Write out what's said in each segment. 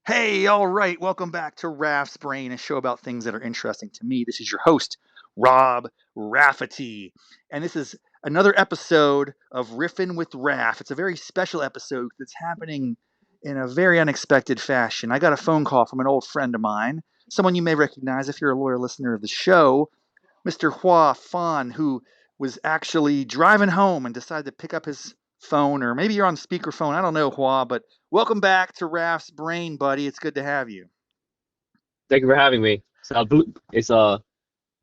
Hey, all right. Welcome back to Raff's Brain, a show about things that are interesting to me. This is your host, Rob Raffety. And this is another episode of Riffin with Raff. It's a very special episode that's happening in a very unexpected fashion. I got a phone call from an old friend of mine, someone you may recognize if you're a loyal listener of the show, Mr. Hoa Phan, who was actually driving home and decided to pick up his phone, or maybe you're on speakerphone. I don't know, Hua, but welcome back to Raff's Brain, buddy. It's good to have you. Thank you for having me. It's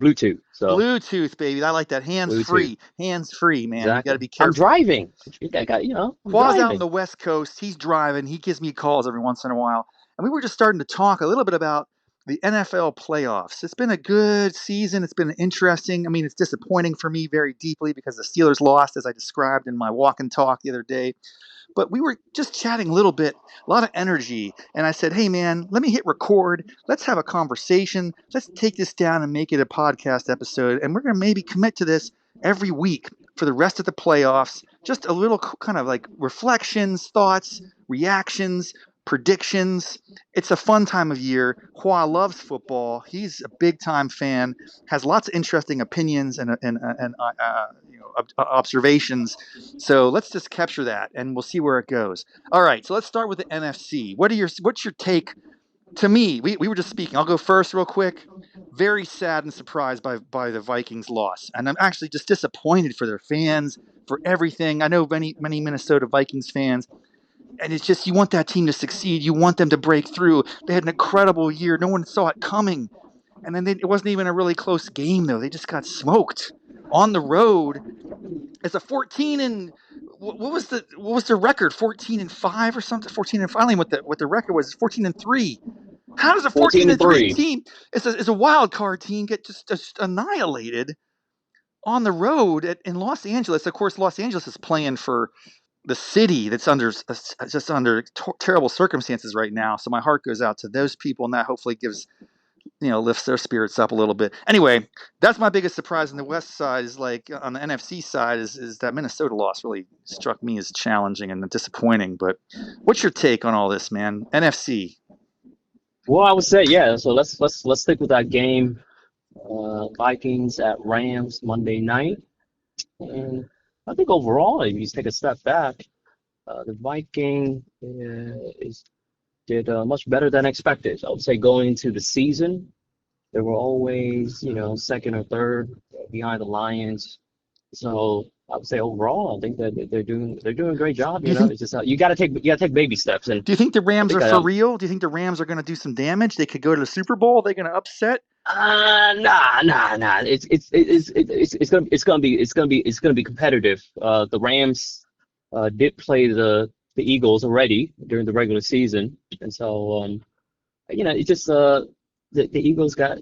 Bluetooth, so Bluetooth, baby. I like that. Hands Bluetooth. free. Hands free, man. You got to Exactly. be I'm careful. driving. I'm Hua's out on driving. the West Coast. He's driving. He gives me calls every once in a while. And we were just starting to talk a little bit about the NFL playoffs. It's been a good season. It's been interesting. I mean, it's disappointing for me very deeply because the Steelers lost, as I described in my walk and talk the other day. But we were just chatting a little bit, a lot of energy. And I said, hey, man, let me hit record. Let's have a conversation. Let's take this down and make it a podcast episode. And we're going to maybe commit to this every week for the rest of the playoffs. Just a little kind of like reflections, thoughts, reactions, predictions. It's a fun time of year. Hua loves football. He's a big time fan, has lots of interesting opinions and observations. So let's just capture that, and we'll see where it goes. All right, so let's start with the NFC. What's your take? To me, we were just speaking. I'll go first, real quick. Very sad and surprised by the Vikings' loss, and I'm actually just disappointed for their fans, for everything. I know many Minnesota Vikings fans, and it's just you want that team to succeed. You want them to break through. They had an incredible year. No one saw it coming, and then it wasn't even a really close game though. They just got smoked on the road. It's a 14 and what was the record? 14-5 or something? 14-5. I don't know what the record was. 14-3. How does a 14 and 14-3 3. team? It's a wild card team get just annihilated on the road in Los Angeles. Of course, Los Angeles is playing for the city that's under terrible circumstances right now. So my heart goes out to those people, and that hopefully lifts their spirits up a little bit. Anyway, that's my biggest surprise on the West side. Is like on the NFC side is that Minnesota loss really struck me as challenging and disappointing. But what's your take on all this, man? NFC. Well, I would say yeah. So let's stick with that game. Vikings at Rams Monday night, and I think overall, if you take a step back, the Viking did much better than expected. I would say going into the season, they were always, second or third behind the Lions. So I would say overall, I think that they're doing a great job. Do you think It's just you gotta take baby steps, and do you think the I Rams think are for real? Do you think the Rams are going to do some damage? They could go to the Super Bowl. Are they going to upset? nah. It's gonna be competitive. The Rams did play the Eagles already during the regular season, and so it's just the Eagles got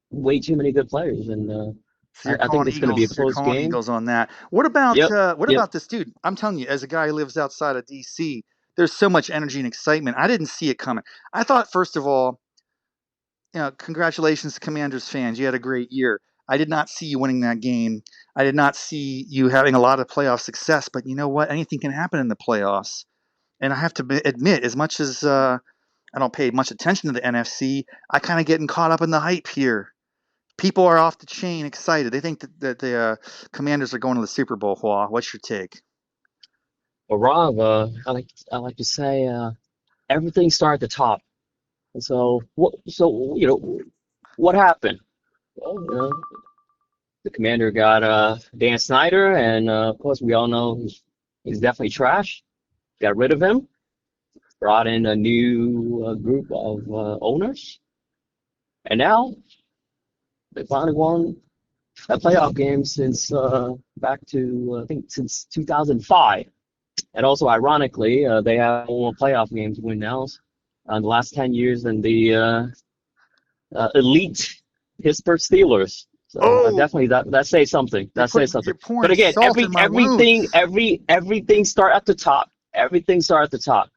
way too many good players, and So you're I think calling it's gonna be a Eagles. You're close calling game. Eagles on that. What about Yep, uh, what yep. about this dude? I'm telling you, as a guy who lives outside of DC, there's so much energy and excitement. I didn't see it coming. I thought, first of all, congratulations to Commanders fans. You had a great year. I did not see you winning that game. I did not see you having a lot of playoff success. But you know what? Anything can happen in the playoffs. And I have to admit, as much as I don't pay much attention to the NFC, I kind of getting caught up in the hype here. People are off the chain excited. They think that the Commanders are going to the Super Bowl. Hua, what's your take? But Rob, I like to say everything starts at the top. And so what happened? Well, the commander got Dan Snyder, and of course we all know he's definitely trash. Got rid of him, brought in a new group of owners, and now they finally won a playoff game since back to I think since 2005. And also, ironically, they have more playoff games to win now in the last 10 years than the elite Pittsburgh Steelers. So Oh, definitely that says something. you're That says putting something. you're But pouring again, salt in my wounds. everything start at the top. Everything start at the top,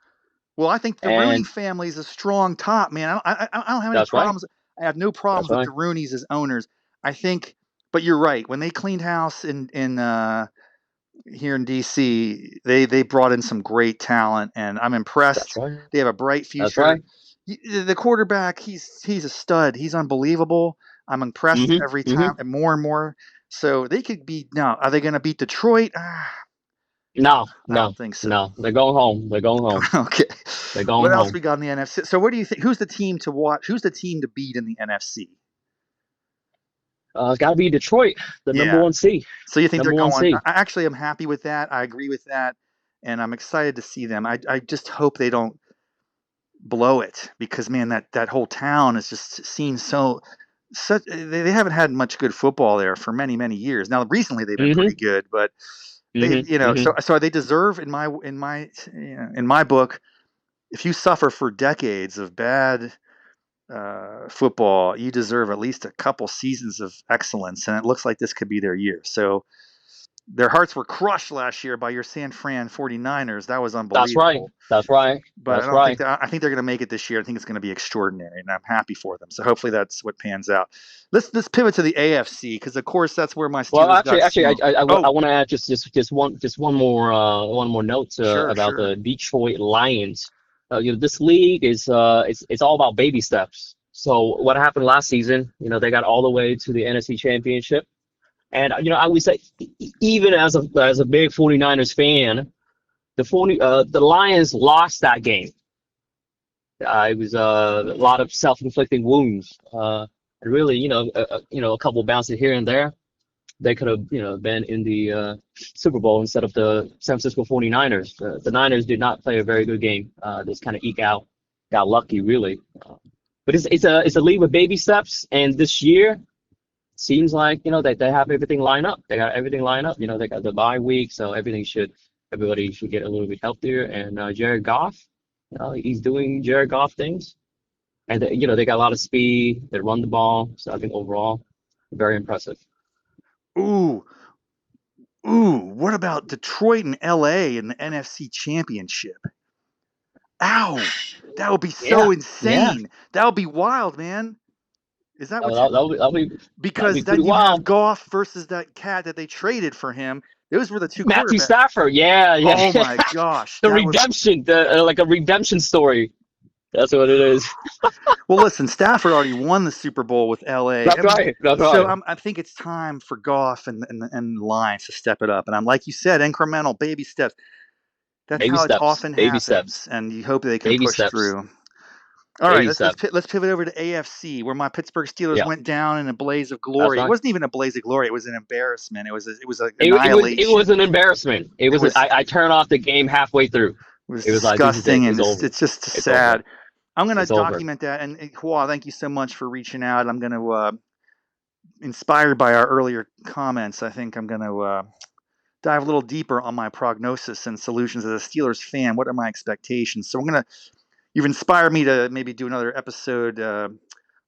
Well, I think the Rooney and family is a strong top, man. I don't have any that's right. problems. I have no That's problems with right. the Rooneys as owners. I think, but you're right. When they cleaned house in here in DC, they brought in some great talent, and I'm That's impressed. right. They have a bright That's future. right. The quarterback, he's a stud. He's unbelievable. I'm impressed Hmm. every Hmm. time, and more. So they could be now. Are they going to beat Detroit? No, I no, don't think so. no. They're going home. They're going home. Okay. They're What going else home. we got in the NFC? So what do you think? Who's the team to watch? Who's the team to beat in the NFC? It's got to be Detroit, the number Yeah. one seed. So you think they're Number one going? seed. I actually am happy with that. I agree with that, and I'm excited to see them. I just hope they don't blow it because man, that whole town is just seen such they haven't had much good football there for many years. Now recently they've been pretty Hmm. good, but they Hmm. so Hmm. they deserve in my book, if you suffer for decades of bad football, you deserve at least a couple seasons of excellence, and it looks like this could be their year. So their hearts were crushed last year by your San Fran 49ers. That was That's right. unbelievable. That's right. But I That's don't right. think that I think they're going to make it this year. I think it's going to be extraordinary, and I'm happy for them. So hopefully that's what pans out. Let's pivot to the AFC because of course that's where my Well, Steelers got smoked. I Oh, want to add just one more note sure, about sure. the Detroit Lions. This league is it's all about baby steps. So what happened last season? They got all the way to the NFC Championship, and I would say even as a big 49ers fan, the Lions lost that game. It was a lot of self-inflicting wounds. And really, a couple bounces here and there they could have, been in the Super Bowl instead of the San Francisco 49ers. The Niners did not play a very good game. Just kind of eke out, got lucky really. But it's a league with baby steps, and this year seems like they have everything lined up. They got everything lined up. They got the bye week, so everybody should get a little bit healthier. And Jared Goff, he's doing Jared Goff things, and they got a lot of speed. They run the ball, so I think overall, very impressive. Ooh, ooh. What about Detroit and LA in the NFC Championship? Ow, that would be Yeah, so yeah. insane. That would be wild, man. Is that what you? That'll be Because pretty then you have wild. Goff versus that cat that they traded for him. Those were the two Matthew quarterbacks. Stafford, yeah, yeah. Oh my gosh, The that would. redemption, the like a redemption story. That's what it is. Well, listen, Stafford already won the Super Bowl with LA. That's right. That's So right. I think it's time for Goff and the Lions to step it up. And I'm like you said, incremental baby steps. That's Baby how it steps. often Baby steps. happens, and you hope they can Baby push steps. through. All right, Baby steps. let's pivot over to AFC, where my Pittsburgh Steelers Yeah, went down in a blaze of that's glory. It right. wasn't even a blaze of glory; it was an embarrassment. It was an It was annihilation. an embarrassment. It It was was I turned off the game halfway through. it was It was like this is it. disgusting, It's and over. it's just It's over. sad. I'm going to It's over. document that. And Hua, thank you so much for reaching out. I'm going to, inspired by our earlier comments, I think I'm going to dive a little deeper on my prognosis and solutions as a Steelers fan. What are my expectations? So you've inspired me to maybe do another episode of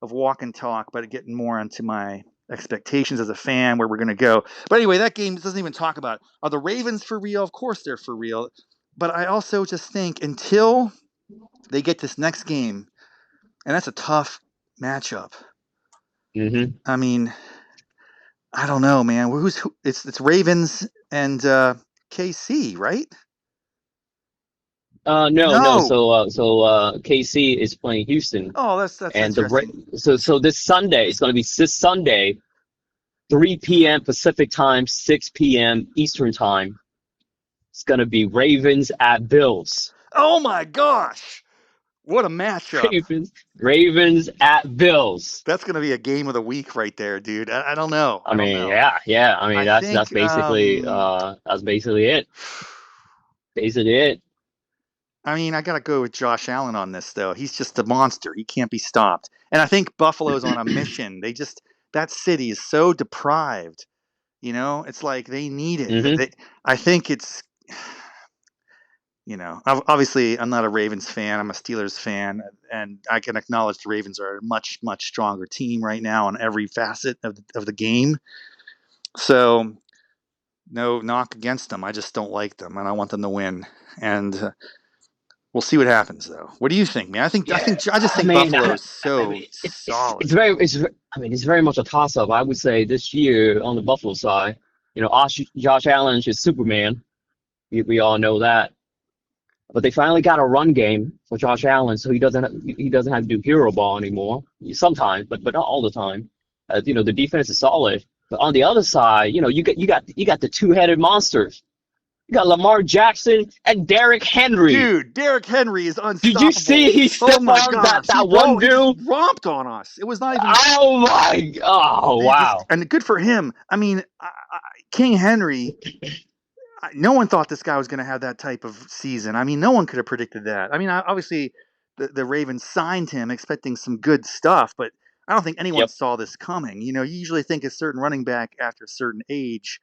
Walk and Talk, but getting more into my expectations as a fan, where we're going to go. But anyway, that game doesn't even talk about, are the Ravens for real? Of course they're for real. But I also just think until they get this next game, and that's a tough matchup. Hmm. I mean, I don't know, man. It's Ravens and KC, right? No, no. No. So KC is playing Houston, Oh, that's and interesting. so this Sunday it's going to be this Sunday, 3 p.m. Pacific time, 6 p.m. Eastern time. It's going to be Ravens at Bills. Oh my gosh, what a matchup! Ravens at Bills. That's gonna be a game of the week right there, dude. I don't know. I I don't mean, know. yeah, yeah. I mean, I that's think basically it. Basically it. I mean, I got to go with Josh Allen on this, though. He's just a monster. He can't be stopped. And I think Buffalo's on a mission. That city is so deprived. It's like they need it. Hmm. I think it's, obviously I'm not a Ravens fan. I'm a Steelers fan. And I can acknowledge the Ravens are a much stronger team right now on every facet of the game. So, no knock against them. I just don't like them and I want them to win. And we'll see what happens, though. What do you think, man? Yeah, I just I think mean, Buffalo I, is I so mean, solid. it's very much a toss-up. I would say this year on the Buffalo side, Josh Allen is Superman. We all know that. But they finally got a run game for Josh Allen, so he doesn't have to do hero ball anymore. Sometimes, but not all the time. The defense is solid. But on the other side, you got the two-headed monsters. You got Lamar Jackson and Derrick Henry. Dude, Derrick Henry is Did you unstoppable. see he Oh my stiff-armed gosh. that one He dude? just romped on us. It was not even. Oh my! Oh wow! And good for him. I mean, King Henry. No one thought this guy was going to have that type of season. I mean, no one could have predicted that. I mean, obviously, the Ravens signed him expecting some good stuff, but I don't think anyone Yep, saw this coming. You usually think a certain running back after a certain age,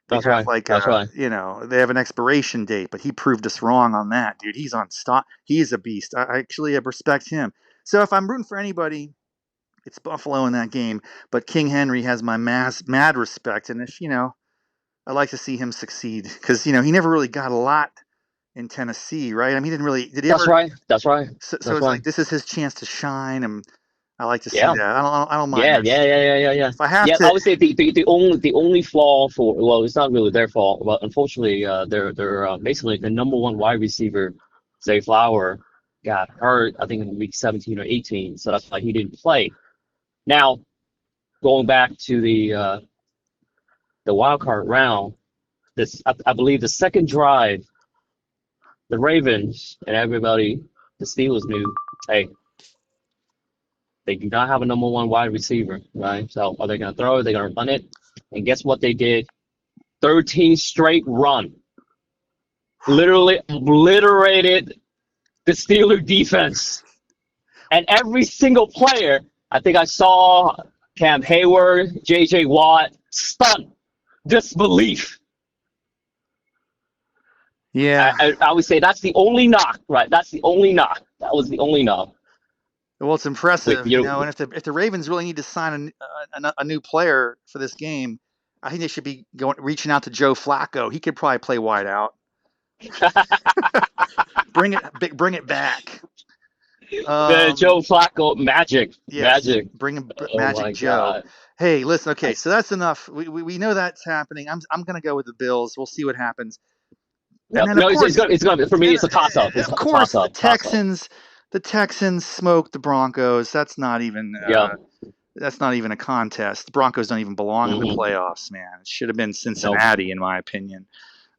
they that's have right. like That's right. they have an expiration date, but he proved us wrong on that, dude. He's on stock. He's a beast. I actually respect him. So if I'm rooting for anybody, it's Buffalo in that game. But King Henry has my mad respect, and if I like to see him succeed because he never really got a lot in Tennessee, right? I mean, he didn't really. Did he That's ever? right. That's right. So That's it's right. like this is his chance to shine, and I like to see Yeah. that. I don't mind Yeah, that. yeah, yeah, yeah, yeah, yeah. If I have Yeah, I to, would say the only flaw for, well, it's not really their fault, but unfortunately, they're basically the number one wide receiver, Zay Flower, got hurt, I think in week 17 or 18, so that's why he didn't play. Now, going back to the wild card round, I believe the second drive, the Ravens and everybody, the Steelers knew, hey, they do not have a number one wide receiver, right? So are they going to throw it? Are they going to run it? And guess what they did? 13 straight run. Literally obliterated the Steeler defense. And every single player, I think I saw Cam Hayward, J.J. Watt, stunned, disbelief. yeah. I would say that's the only knock, right? That's the only knock. That was the only knock. Well, it's With, impressive, you and if the Ravens really need to sign a new player for this game, I think they should be reaching out to Joe Flacco. He could probably play wide out. Bring it back. the Joe Flacco magic. Yes, Magic. bring him Oh Magic my Joe. God. Hey, listen. Okay, I, so that's enough. We know that's happening. I'm gonna go with the Bills. We'll see what happens. And no, then no, it's gonna be, for me, and it's a toss up. It's of a course toss the up. Toss up. Texans smoked the Broncos. Yeah. That's not even a contest. The Broncos don't even belong in the Hmm. playoffs, man. It should have been No, Cincinnati, in my opinion.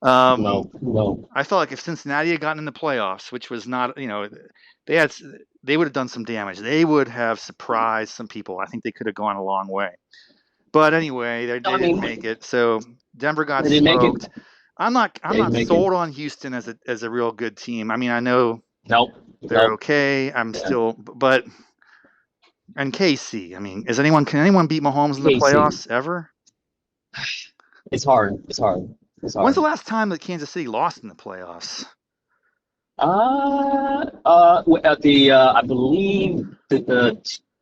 Um, no, no. I felt like if Cincinnati had gotten in the playoffs, which was not, they had, they would have done some damage. They would have surprised some people. I think they could have gone a long way. But anyway, they I didn't mean, make it. So Denver got they didn't make it. smoked. I'm They didn't not make it. sold on Houston as a real good team. I mean, I know Nope. they're Nope. okay. I'm Yeah. still, but and KC. I mean, can anyone beat Mahomes in the Casey. playoffs ever? It's hard. It's hard. It's When's the hard. last time that Kansas City lost in the playoffs? At the I believe the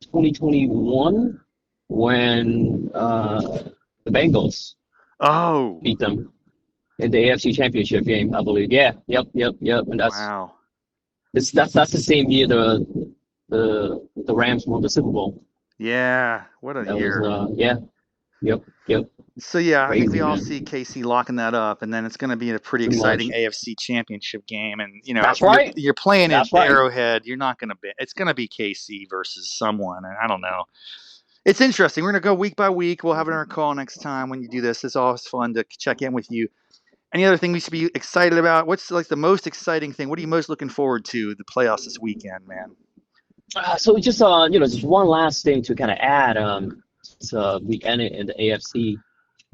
2021 when the Bengals Oh, beat them in the AFC Championship game, I believe. Yeah. Yep. Yep. Yep. And wow. that's the same year the Rams won the Super Bowl. Yeah, what a That was year. yeah. Yep. Yep. So yeah, I think we Crazy, all see man. KC locking that up, and then it's going to be a pretty Too exciting much. AFC Championship game. And That's right. you're playing at That's right. Arrowhead. You're not going to be. It's going to be KC versus someone, and I don't know. It's interesting. We're going to go week by week. We'll have it on our call next time when you do this. It's always fun to check in with you. Any other thing we should be excited about? What's like the most exciting thing? What are you most looking forward to the playoffs this weekend, man? So just just one last thing to kind of add. So we ended in the AFC,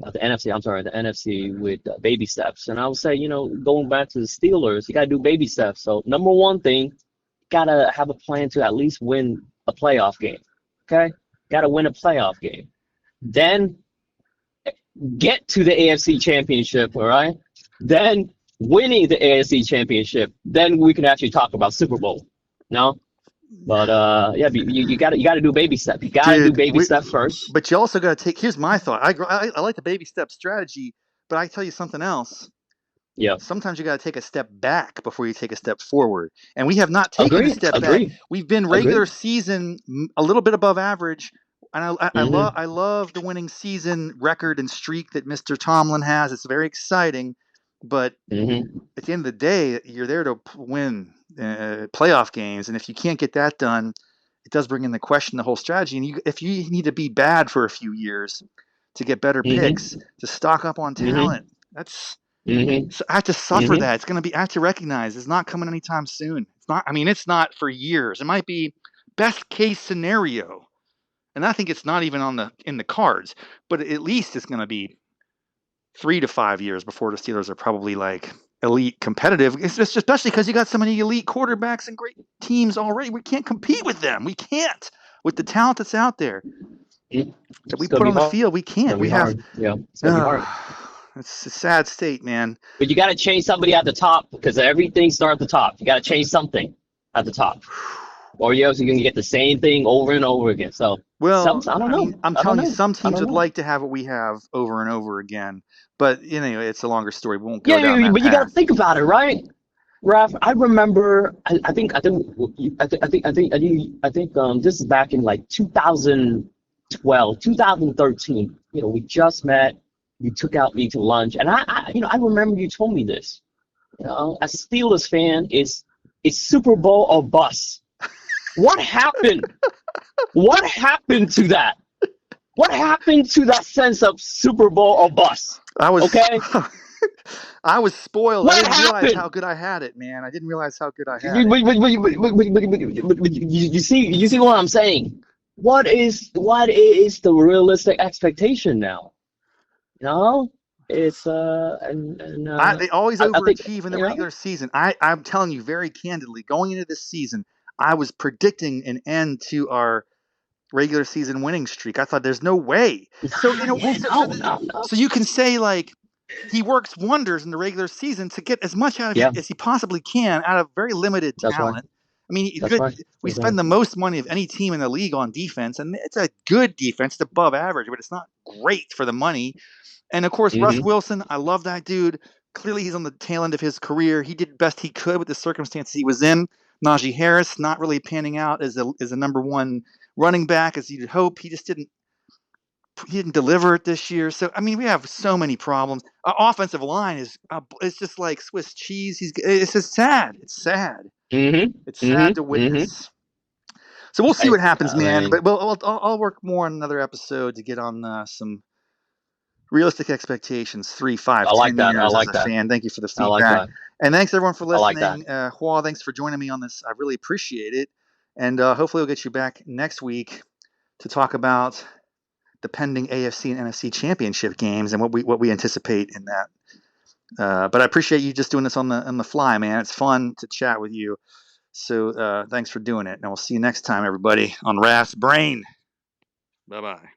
the NFC. I'm sorry, the NFC with baby steps. And I would say, going back to the Steelers, you gotta do baby steps. So number one thing, gotta have a plan to at least win a playoff game. Okay, gotta win a playoff game. Then get to the AFC Championship. All right. Then winning the AFC Championship. Then we can actually talk about Super Bowl. No. But yeah, you gotta do baby steps. You gotta do Dude, baby steps first. but you also got to take. Here's my thought. I like the baby step strategy, but I tell you something else. Yeah, Sometimes you got to take a step back before you take a step forward, and we have not taken a agree, step back. agree, We've been regular agree. season a little bit above average, and Hmm. I love the winning season record and streak that Mr. Tomlin has. It's very exciting, But Mm-hmm. at the end of the day, you're there to win playoff games, and if you can't get that done, it does bring into question the whole strategy. And if you need to be bad for a few years to get better picks, Mm-hmm. to stock up on Mm-hmm. talent, that's Mm-hmm. so I have to suffer Mm-hmm. that. It's going to be. I have to recognize it's not coming anytime soon. It's not. I mean, it's not for years. It might be best case scenario, and I think it's not even in the cards. But at least it's going to be 3 to 5 years before the Steelers are probably like elite competitive. It's just especially because you got so many elite quarterbacks and great teams already. We can't compete with them. We can't with the talent that's out there that we It's gonna put be on the hard. field. We It's can't. gonna be We have. hard. Yeah, it's gonna be hard. It's a sad state, man. But you got to change somebody at the top because everything starts at the top. You got to change something at the top, or else you're gonna get the same thing over and over again. So some, Well, I don't I know. mean, I'm I don't telling you, know. some I teams don't would know. like to have what we have over and over again. But it's a longer story. We won't go down Yeah, that but you got to path. think about it, right? Raff, I remember. I think. This is back in like 2012, 2013. We just met. You took out me to lunch, and I remember you told me this. As a Steelers fan, it's Super Bowl or bust. What happened? What happened to that? What happened to that sense of Super Bowl or bust? I was, Okay, I was spoiled. I what didn't realize how happened? good I had it, man. I didn't realize how good I had You, it. you see what I'm saying? What is the realistic expectation now? You know, it's and They always I think overachieve in the you know. regular season. I'm telling you very candidly, going into this season, I was predicting an end to our regular season winning streak. I thought there's no way. So Yeah, no, no, no. so you can say like he works wonders in the regular season to get as much out of Yeah, it as he possibly can out of very limited that's right. talent. I mean, That's right. we That's right. spend the most money of any team in the league on defense, and it's a good defense. It's above average, but it's not great for the money. And of course, Russ Mm-hmm. Wilson, I love that dude. Clearly, he's on the tail end of his career. He did the best he could with the circumstances he was in. Najee Harris not really panning out as a number one running back as you'd hope. He didn't deliver it this year. So I mean, we have so many problems. Our offensive line is it's just like Swiss cheese. It's just sad. It's sad. It's Mm-hmm. sad to Mm-hmm. Mm-hmm. witness. So we'll see what happens, I man. mean, But I'll work more on another episode to get on some realistic expectations 3 5 I like 10 that. I years as like a that. fan. Thank you for the I like feedback, that. and thanks everyone for I like that. listening. Hua, thanks for joining me on this. I really appreciate it, and hopefully we'll get you back next week to talk about the pending AFC and NFC championship games and what we anticipate in that. But I appreciate you just doing this on the fly, man. It's fun to chat with you. So thanks for doing it, and we'll see you next time, everybody, on Raff's Brain. Bye bye.